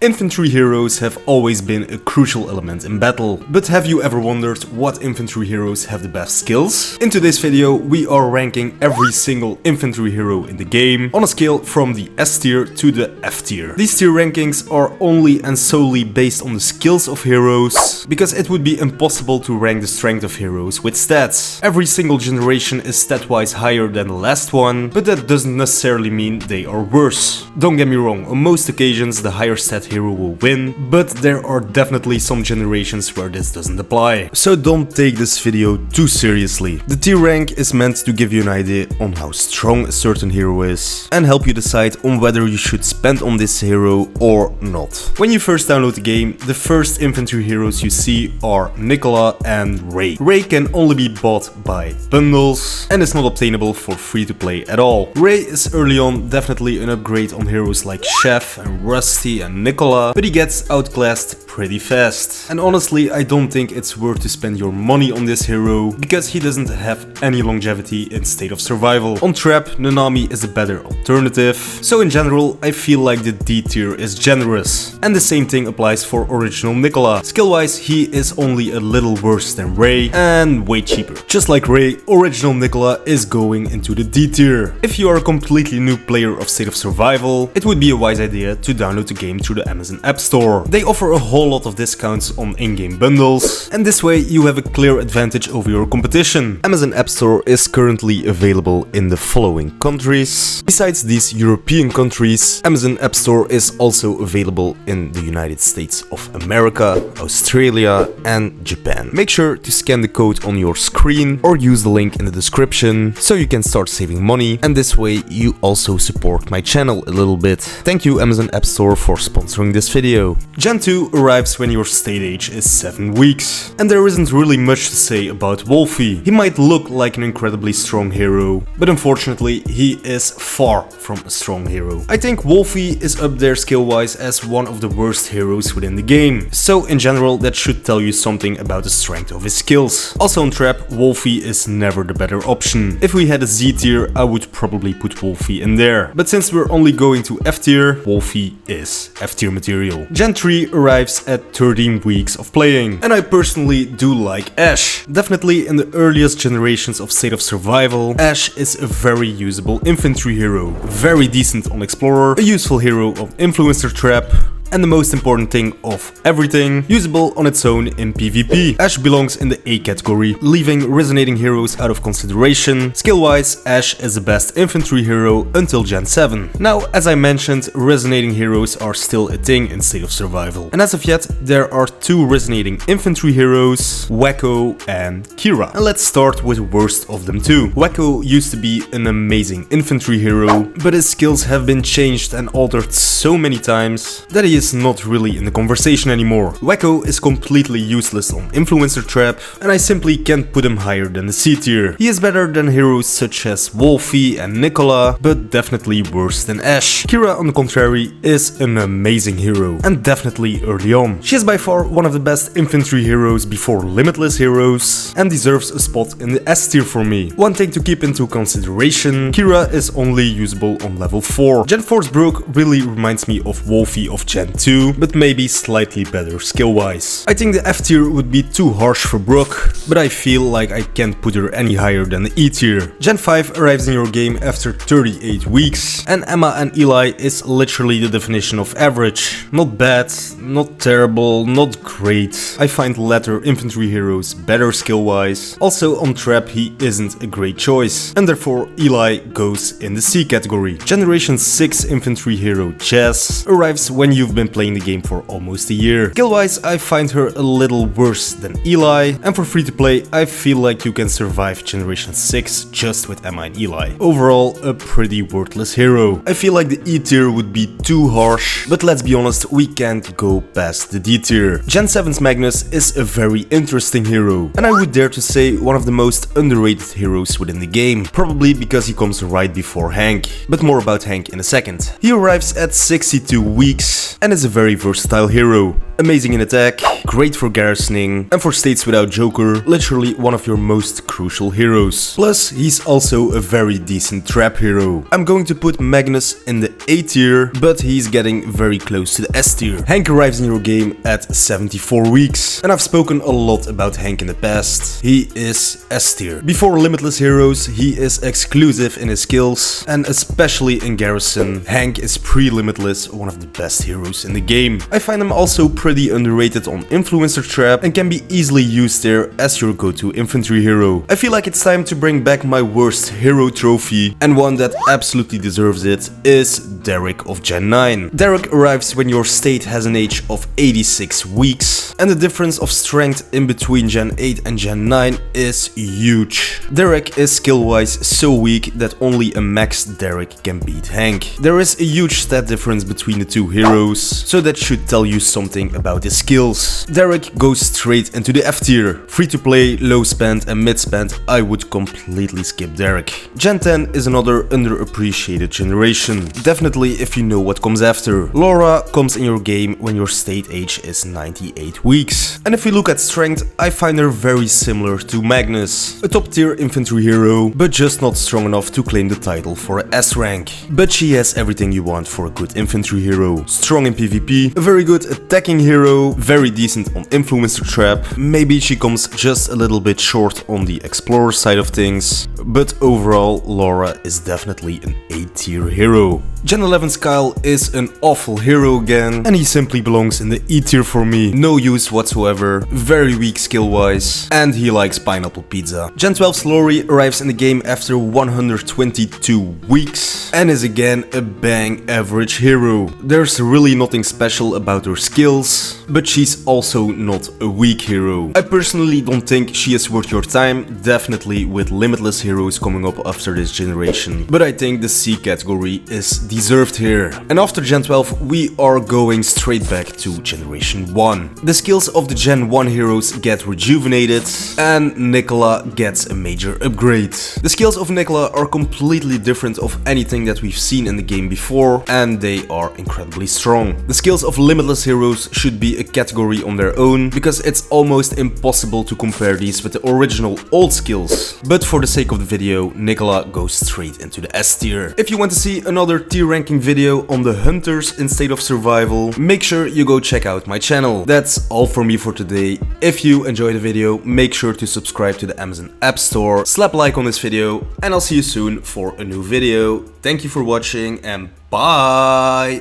Infantry heroes have always been a crucial element in battle, but have you ever wondered what infantry heroes have the best skills? In today's video we are ranking every single infantry hero in the game on a scale from the S tier to the F tier. These tier rankings are only and solely based on the skills of heroes, because it would be impossible to rank the strength of heroes with stats. Every single generation is stat-wise higher than the last one, but that doesn't necessarily mean they are worse. Don't get me wrong, on most occasions the higher stat hero will win, but there are definitely some generations where this doesn't apply. So don't take this video too seriously. The tier rank is meant to give you an idea on how strong a certain hero is and help you decide on whether you should spend on this hero or not. When you first download the game, the first infantry heroes you see are Nicola and Ray. Ray can only be bought by bundles and is not obtainable for free to play at all. Ray is early on definitely an upgrade on heroes like Chef and Rusty and Nicola, but he gets outclassed pretty fast. And honestly, I don't think it's worth to spend your money on this hero, because he doesn't have any longevity in State of Survival. On Trap, Nanami is a better alternative, so in general I feel like the D tier is generous. And the same thing applies for original Nicola. Skill-wise he is only a little worse than Ray and way cheaper. Just like Ray, original Nicola is going into the D tier. If you are a completely new player of State of Survival, it would be a wise idea to download the game through the Amazon Appstore. They offer a whole lot of discounts on in-game bundles, and this way you have a clear advantage over your competition. Amazon Appstore is currently available in the following countries. Besides these European countries, Amazon Appstore is also available in the United States of America, Australia and Japan. Make sure to scan the code on your screen or use the link in the description so you can start saving money, and this way you also support my channel a little bit. Thank you Amazon Appstore for sponsoring this video. Gen 2 arrives when your state age is 7 weeks, and there isn't really much to say about Wolfie. He might look like an incredibly strong hero, but unfortunately he is far from a strong hero. I think Wolfie is up there skill-wise as one of the worst heroes within the game, so in general that should tell you something about the strength of his skills. Also on Trap, Wolfie is never the better option. If we had a Z tier, I would probably put Wolfie in there, but since we're only going to F tier, Wolfie is F tier material. Gen 3 arrives at 13 weeks of playing, and I personally do like Ash. Definitely in the earliest generations of State of Survival, Ash is a very usable infantry hero, very decent on Explorer, a useful hero on Influencer Trap, and the most important thing of everything, usable on its own in PvP. Ash belongs in the A category, leaving resonating heroes out of consideration. Skill-wise, Ash is the best infantry hero until Gen 7. Now, as I mentioned, resonating heroes are still a thing in State of Survival. And as of yet, there are two resonating infantry heroes, Wacko and Kira. And let's start with the worst of them two. Wacko used to be an amazing infantry hero, but his skills have been changed and altered so many times that he is not really in the conversation anymore. Wacko is completely useless on Influencer Trap, and I simply can't put him higher than the C tier. He is better than heroes such as Wolfie and Nicola, but definitely worse than Ash. Kira, on the contrary, is an amazing hero, and definitely early on. She is by far one of the best infantry heroes before Limitless heroes, and deserves a spot in the S tier for me. One thing to keep into consideration, Kira is only usable on level 4. Gen 4's Brooke really reminds me of Wolfie of Gen 2, but maybe slightly better skill-wise. I think the F tier would be too harsh for Brooke, but I feel like I can't put her any higher than the E tier. Gen 5 arrives in your game after 38 weeks, and Emma and Eli is literally the definition of average. Not bad, not terrible, not great. I find the latter infantry heroes better skill-wise. Also on Trap he isn't a great choice, and therefore Eli goes in the C category. Generation 6 infantry hero Jess arrives when you've been playing the game for almost a year. Skill-wise, I find her a little worse than Eli, and for free to play, I feel like you can survive Generation 6 just with Emma and Eli. Overall, a pretty worthless hero. I feel like the E tier would be too harsh, but let's be honest, we can't go past the D tier. Gen 7's Magnus is a very interesting hero, and I would dare to say one of the most underrated heroes within the game, probably because he comes right before Hank, but more about Hank in a second. He arrives at 62 weeks, and and is a very versatile hero. Amazing in attack, great for garrisoning, and for states without Joker, literally one of your most crucial heroes. Plus, he's also a very decent trap hero. I'm going to put Magnus in the A tier, but he's getting very close to the S tier. Hank arrives in your game at 74 weeks, and I've spoken a lot about Hank in the past. He is S tier. Before Limitless heroes, he is exclusive in his skills, and especially in garrison, Hank is pre-Limitless one of the best heroes in the game. I find him also pretty underrated on Influencer Trap and can be easily used there as your go-to infantry hero. I feel like it's time to bring back my worst hero trophy, and one that absolutely deserves it is Derek of Gen 9. Derek arrives when your state has an age of 86 weeks, and the difference of strength in between Gen 8 and Gen 9 is huge. Derek is skill-wise so weak that only a max Derek can beat Hank. There is a huge stat difference between the two heroes, so that should tell you something about his skills. Derek goes straight into the F tier. Free to play, low spend and mid spend, I would completely skip Derek. Gen 10 is another underappreciated generation, definitely if you know what comes after. Laura comes in your game when your state age is 98 weeks. And if we look at strength, I find her very similar to Magnus. A top tier infantry hero, but just not strong enough to claim the title for a S rank. But she has everything you want for a good infantry hero. Strong in PvP, a very good attacking hero, very decent on Influencer Trap. Maybe she comes just a little bit short on the explorer side of things, but overall Laura is definitely an A tier hero. Gen 11's Kyle is an awful hero again, and he simply belongs in the E tier for me. No use whatsoever, very weak skill wise, and he likes pineapple pizza. Gen 12's Lori arrives in the game after 122 weeks and is again a bang average hero. There's really nothing special about her skills, but she's also not a weak hero. I personally don't think she is worth your time, definitely with Limitless heroes coming up after this generation, but I think the C category is deserved here. And after Gen 12 we are going straight back to Generation 1. The skills of the Gen 1 heroes get rejuvenated and Nicola gets a major upgrade. The skills of Nicola are completely different of anything that we've seen in the game before, and they are incredibly strong. The skills of Limitless heroes should be a category on their own, because it's almost impossible to compare these with the original old skills. But for the sake of the video, Nicola goes straight into the S tier. If you want to see another tier ranking video on the hunters in State of Survival, make sure you go check out my channel. That's all for me for today. If you enjoyed the video, make sure to subscribe to the Amazon App Store, slap a like on this video, and I'll see you soon for a new video. Thank you for watching and bye!